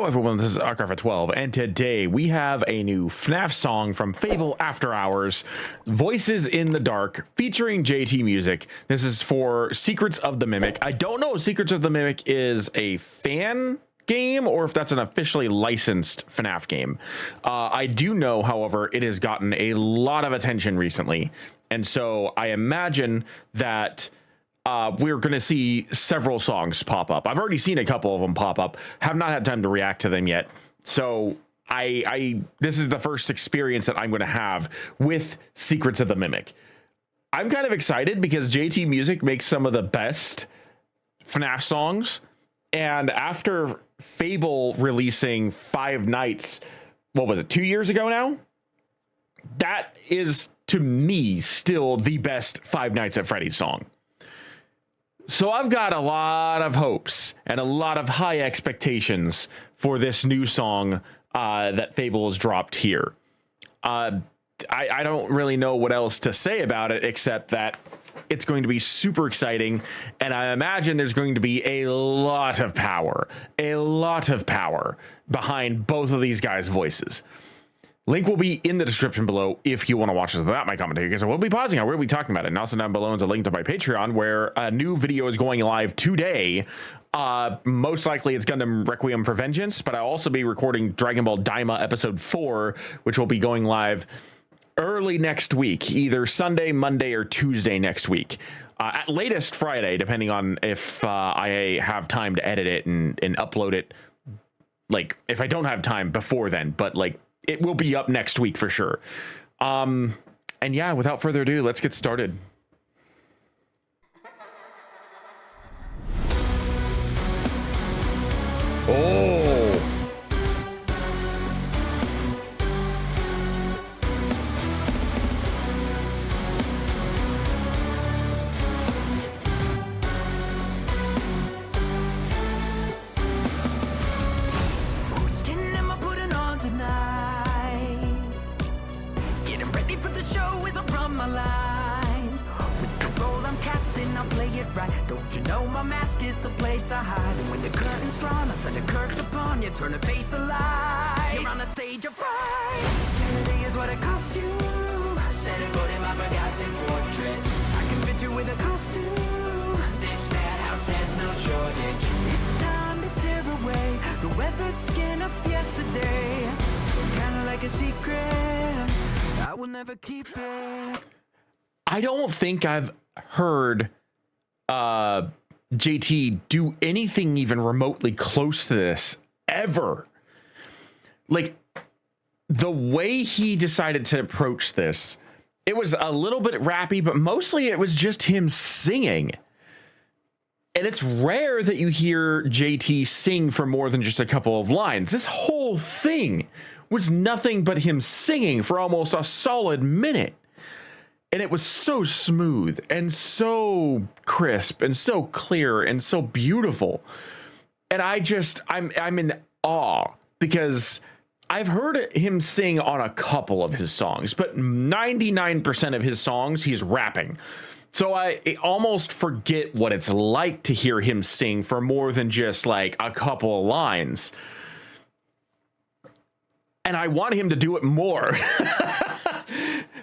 Hello everyone, this is FabvL, and today we have a new FNAF song from Fable After Hours, Voices in the Dark, featuring JT music. This is for Secrets of the Mimic. I don't know if Secrets of the Mimic is a fan game or if that's an officially licensed FNAF game. I do know, however, it has gotten a lot of attention recently, and so I imagine that we're going to see several songs pop up. I've already seen a couple of them pop up, have not had time to react to them yet. So this is the first experience that I'm going to have with Secrets of the Mimic. I'm kind of excited because JT Music makes some of the best FNAF songs. And after Fable releasing Five Nights, what was it, 2 years ago now? That is, to me, still the best Five Nights at Freddy's song. So I've got a lot of hopes and a lot of high expectations for this new song that Fable has dropped here. I don't really know what else to say about it except that it's going to be super exciting, and I imagine there's going to be a lot of power behind both of these guys' voices. Link will be in the description below if you want to watch this without my commentary, because I will be pausing. I will be talking about it. And also down below is a link to my Patreon where a new video is going live today. Most likely it's Gundam Requiem for Vengeance, but I'll also be recording Dragon Ball Daima Episode 4, which will be going live early next week, either Sunday, Monday, or Tuesday next week. At latest Friday, depending on if I have time to edit it and upload it. Like, if I don't have time before then, but like, it will be up next week for sure. And yeah, without further ado, let's get started. Oh. Don't you know my mask is the place I hide? And when the curtain's drawn, I set a curse upon you, turn and face the light. You're on a stage of fright. Sanity is what it costs you. Set a boat in my forgotten fortress. I can fit you with a costume. This madhouse has no shortage. It's time to tear away the weathered skin of yesterday. Kinda like a secret, I will never keep it. I don't think I've heard JT do anything even remotely close to this ever. Like, the way he decided to approach this, it was a little bit rappy, but mostly it was just him singing. And it's rare that you hear JT sing for more than just a couple of lines. This whole thing was nothing but him singing for almost a solid minute. And it was so smooth and so crisp and so clear and so beautiful. And I'm in awe because I've heard him sing on a couple of his songs, but 99% of his songs, he's rapping. So I almost forget what it's like to hear him sing for more than just like a couple of lines. And I want him to do it more.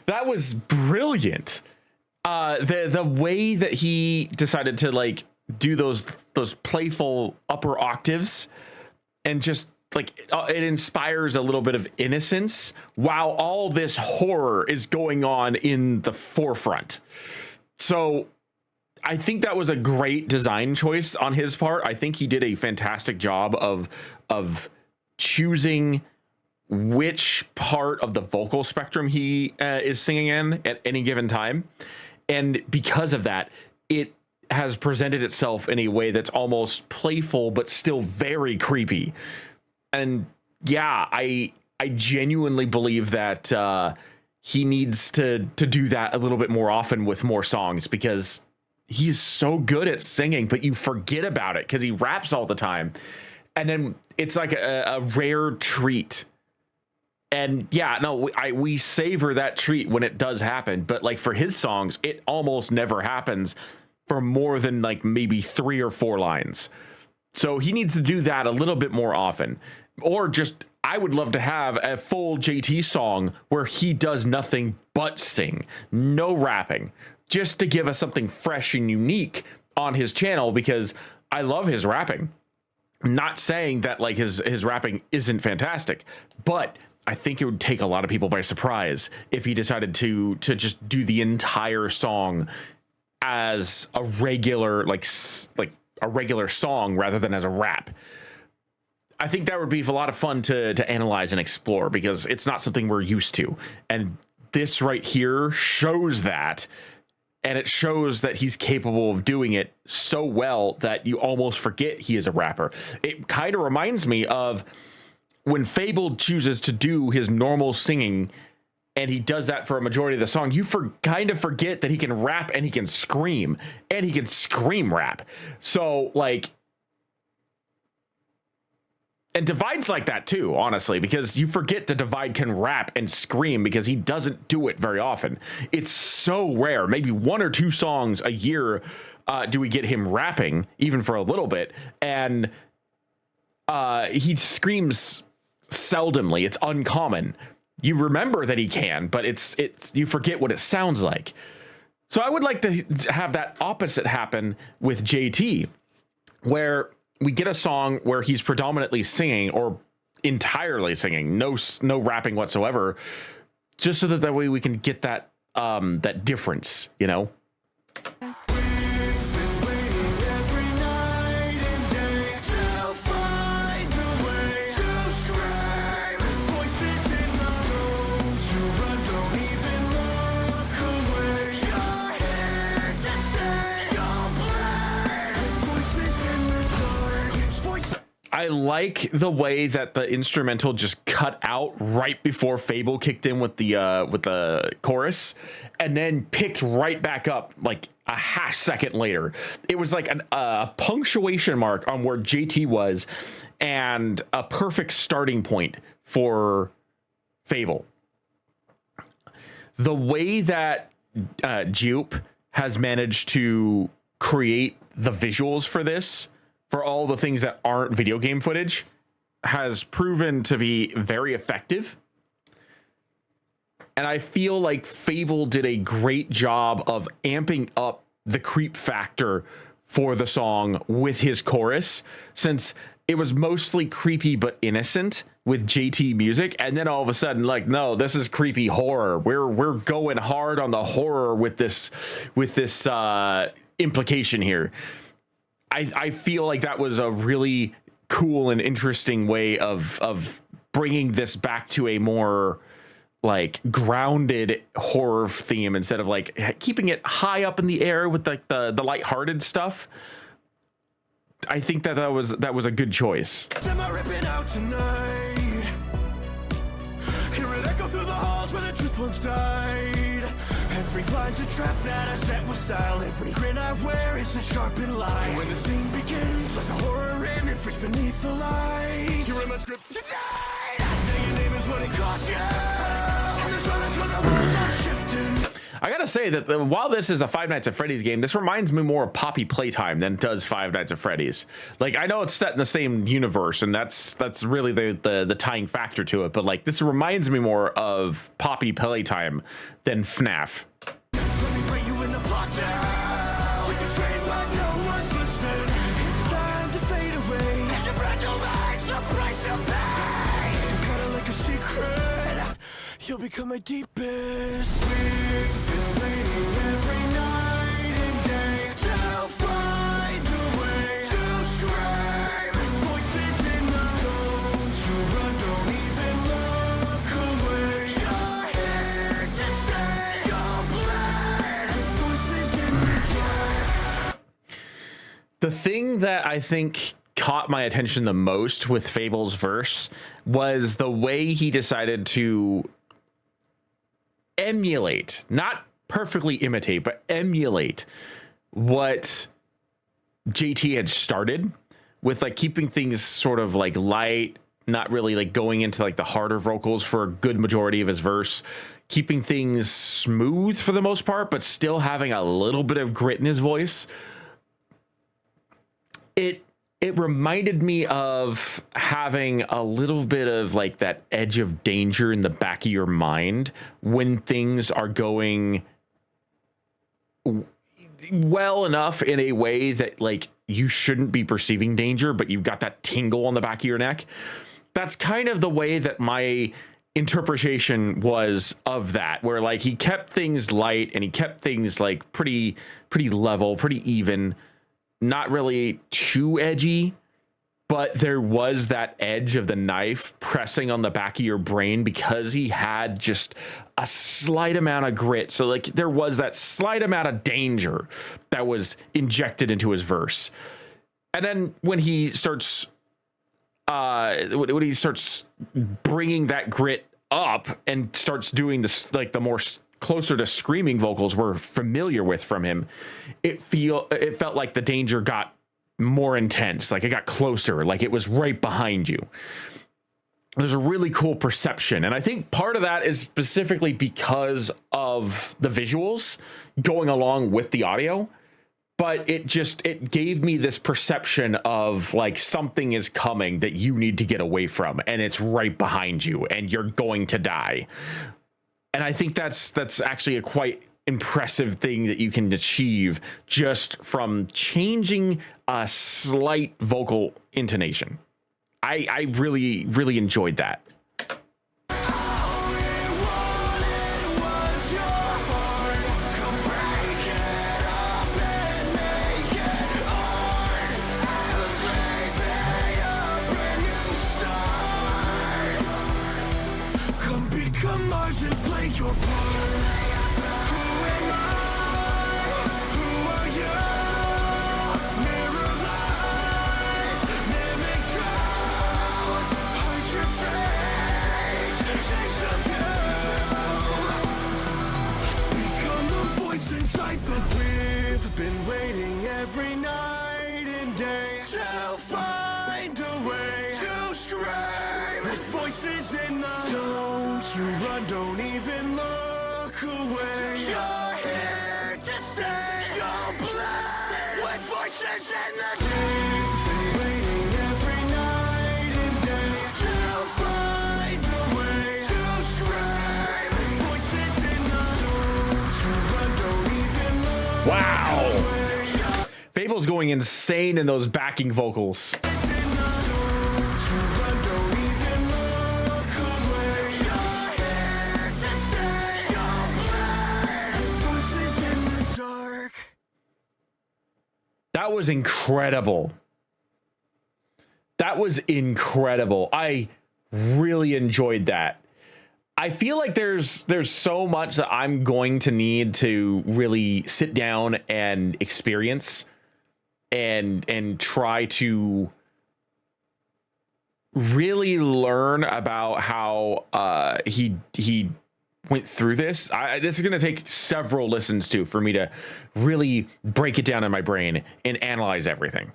That was brilliant. The way that he decided to like do those playful upper octaves and just like it inspires a little bit of innocence while all this horror is going on in the forefront. So I think that was a great design choice on his part. I think he did a fantastic job of choosing which part of the vocal spectrum he is singing in at any given time. And because of that, it has presented itself in a way that's almost playful, but still very creepy. And yeah, I genuinely believe that he needs to do that a little bit more often with more songs, because he's so good at singing, but you forget about it because he raps all the time. And then it's like a rare treat. And yeah, no, we savor that treat when it does happen. But like for his songs, it almost never happens for more than like maybe 3 or 4 lines. So he needs to do that a little bit more often. or just, I would love to have a full JT song where he does nothing but sing, no rapping, just to give us something fresh and unique on his channel, because I love his rapping. I'm not saying that like his rapping isn't fantastic, but I think it would take a lot of people by surprise if he decided to just do the entire song as a regular like a regular song rather than as a rap. I think that would be a lot of fun to analyze and explore, because it's not something we're used to. And this right here shows that, and it shows that he's capable of doing it so well that you almost forget he is a rapper. It kind of reminds me of when Fable chooses to do his normal singing, and he does that for a majority of the song. You kind of forget that he can rap and he can scream, and he can scream rap. So like, and Divide's like that too, honestly, because you forget that Divide can rap and scream because he doesn't do it very often. It's so rare. Maybe 1 or 2 songs a year do we get him rapping, even for a little bit. And he screams seldomly. It's uncommon. You remember that he can, but it's you forget what it sounds like. So I would like to have that opposite happen with JT, where we get a song where he's predominantly singing or entirely singing, no rapping whatsoever, just so that way we can get that that difference, you know. I like the way that the instrumental just cut out right before Fable kicked in with the chorus, and then picked right back up like a half second later. It was like a punctuation mark on where JT was, and a perfect starting point for Fable. The way that Jupe has managed to create the visuals for this, for all the things that aren't video game footage, has proven to be very effective. And I feel like Fable did a great job of amping up the creep factor for the song with his chorus, since it was mostly creepy but innocent with JT music, and then all of a sudden, like, no, this is creepy horror. We're going hard on the horror with this implication here. I feel like that was a really cool and interesting way of bringing this back to a more like grounded horror theme, instead of like keeping it high up in the air with like the lighthearted stuff. I think that was a good choice. Am I ripping out tonight? Hear it echo through the halls where the truth once died. Every line's a trap that I set with style. Every grin I wear is a sharpened lie. And when the scene begins, like a horror image freaks beneath the light. You're in my script tonight. Now your name is what it costs you. And there's others where the worlds are shifting. I gotta say that while this is a Five Nights at Freddy's game, this reminds me more of Poppy Playtime than it does Five Nights at Freddy's. Like, I know it's set in the same universe, and that's really the tying factor to it, but like, this reminds me more of Poppy Playtime than FNAF. Let me bring you in the plot now. We can scream like no one's listening. It's time to fade away. It's a fragile life, the price to pay. You gotta like a secret. You'll become my deepest. We've been waiting every night and day to find a way to scream. Voices in the don't you run, don't even look away. You're here to stay. Your blood. Voices in the dark. The thing that I think caught my attention the most with Fable's verse was the way he decided to emulate, not perfectly imitate, but emulate what JT had started with, like keeping things sort of like light, not really like going into like the harder vocals for a good majority of his verse, keeping things smooth for the most part, but still having a little bit of grit in his voice. It it reminded me of having a little bit of like that edge of danger in the back of your mind when things are going well enough in a way that like you shouldn't be perceiving danger, but you've got that tingle on the back of your neck. That's kind of the way that my interpretation was of that, where like he kept things light and he kept things like pretty level, pretty even, not really too edgy, but there was that edge of the knife pressing on the back of your brain because he had just a slight amount of grit. So like there was that slight amount of danger that was injected into his verse. And then when he starts bringing that grit up and starts doing this, like the more closer to screaming vocals we're familiar with from him, it felt like the danger got more intense, like it got closer, like it was right behind you. There's a really cool perception, and I think part of that is specifically because of the visuals going along with the audio, but it gave me this perception of like something is coming that you need to get away from, and it's right behind you and you're going to die. And I think that's actually a quite impressive thing that you can achieve just from changing a slight vocal intonation. I really enjoyed that. Become Mars and play your part. Who am I? Who are you? Mirror lies, mimic trials. Hide your face, change the view. Become the voice inside the we've been waiting every night and day to find a way to stray. With voices in the don't you run, don't even look away. You're here to stay. You'll play with voices in the we've been waiting every night and day to find a way to stray. With voices in the don't you run, don't even look Wow. Fable's going insane in those backing vocals. That was incredible. That was incredible. I really enjoyed that. I feel like there's so much that I'm going to need to really sit down and experience and try to really learn about how he went through this. This is going to take several listens too for me to really break it down in my brain and analyze everything,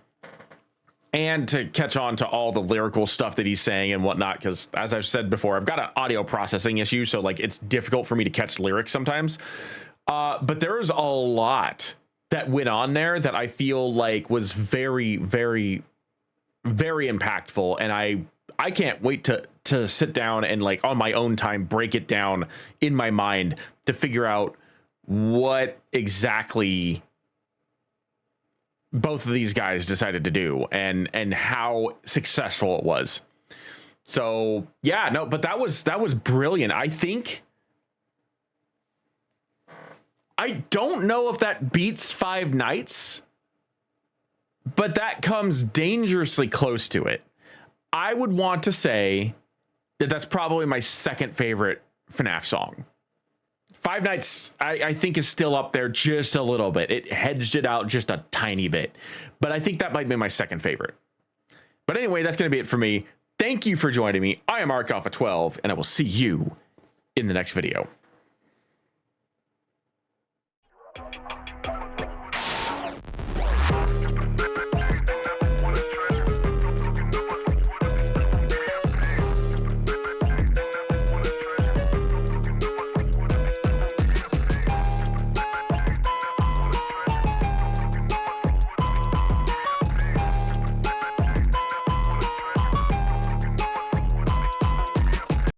and to catch on to all the lyrical stuff that he's saying and whatnot. Because as I've said before, I've got an audio processing issue, so like it's difficult for me to catch lyrics sometimes. But there's a lot that went on there that I feel like was very, very, very impactful, and I can't wait to sit down and like on my own time break it down in my mind to figure out what exactly both of these guys decided to do and how successful it was. So yeah, no, but that was brilliant. I don't know if that beats Five Nights, but that comes dangerously close to it. I would want to say that that's probably my second favorite FNAF song. Five Nights, I think, is still up there just a little bit. It hedged it out just a tiny bit, but I think that might be my second favorite. But anyway, that's going to be it for me. Thank you for joining me. I am ArkAlpha12, and I will see you in the next video.